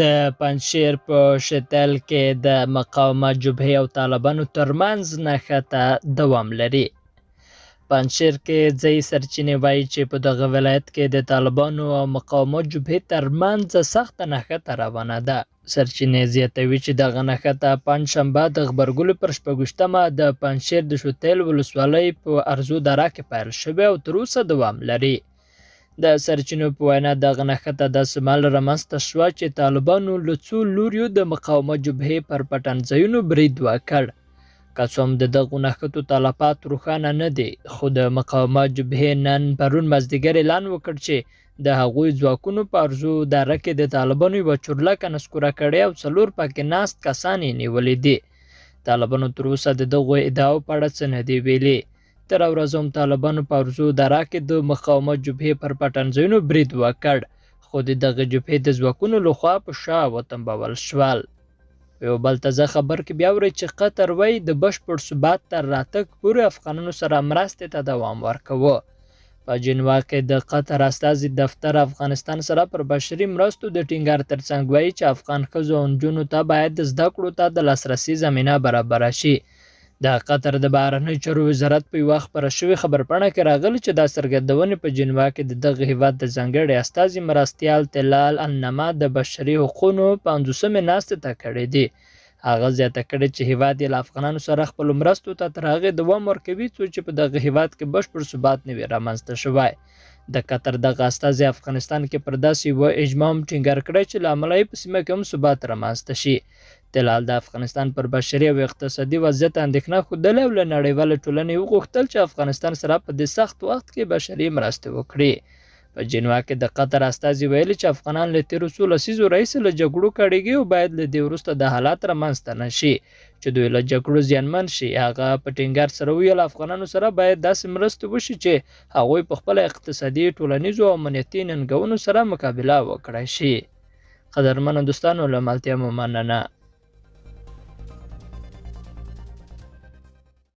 د پنجشیر په شتل کې د مقاومت جبهې او طالبانو ترمنځ نښته دوام لري. پنجشیر کې ځایي سرچینې وایي چې په دغه ولایت کې د طالبانو او مقاومت جبهې ترمنځ سخته نښته روانه ده. سرچینې زیاتوي چې دغه نښته پنجشنبه د غبرګولي پر 26مه د پنجشیر د شتل ولسوالۍ په ارزو دره کې پیل شوې او تر اوسه دوام لري. د سرچینو په وینا دغه نښته داسې مهال رامنځته شوه چې طالبانو له څو لوریو د مقاومت جبهې پر پټنځایونو برید وکړ. که څه هم د دغو نښتو تلفات روښانه نه دي، خو د مقاومت جبهې نن پرون مازدیګر اعلان وکړ چې د هغوی ځواکونو په ارزو دره کې د طالبانو یوه چورلکه نسکوره کړې او 4 پکې ناست کسان یې نیولي دي. طالبانو تر اوسه د دغو ادعاو په اړه څه نه دي ویلي. تر ورځو هم طالبانو په ارزو دره کې د مقاومت جبهې پر پټنځایونو برید وکړ، خو د دغه جبهې د ځواکونو لخوا په شا وتنبول شول. په یو بل تازه خبر کې بیا وایي چې قطر وایي د بشپړ ثبات تر راتګ پورې افغانانو سره مرستې ته دوام ورکوه. په جنوا کې د قطر استازي دفتر افغانستان سره پر بشري مرستو د ټینګار ترڅنګ وایي چې افغان ښځو او نجونو ته باید زده کړو ته د لاسرسي زمینه برابره شي. د قطر د بهرنیو چارو وزارت په یوه خپره شوې خبرپاڼه کې راغلي چې دا څرګندونې په جنوا کې د دغه هیواد د ځانګړي استازي مرستیال تلال النما د بشري حقوقو 50مې ناستې ته کړې دي. هغه زیاته کړې چې هیواد یې له افغانانو سره خپلو مرستو ته تر هغې دوام ورکوي څو چې په دغه هیواد کې بشپړ ثبات نه وي رامنځته شوی. د قطر دغه استازي افغانستان کې پر داسې یوه اجماع هم ټینګار کړی چې له امله یې په سیمه کې هم ثبات رامنځته شي. تلال د افغانستان پر بشري او اقتصادي وضعیت اندېښنه ښودلې او له نړیواله ټولنې وغوښتل چې افغانستان سره په دې سخت وخت کې بشري مرستې وکړي. په جنوا کې د قطر استازي ویلي چې افغانان له تېرو څو لسیزو راهیسې له جګړو کړېږي او باید له دې وروسته د حالات رامنځته نه شي چې دوی له جګړو زیانمن شي. هغه په ټینګار سره ویل افغانانو سره باید داسې مرستې وشي چې هغوی په خپله اقتصادي، ټولنیزو او امنیتي ننګونو سره مقابله وکړای شي. قدرمنو دوستانو، له ملتیا مو مننه.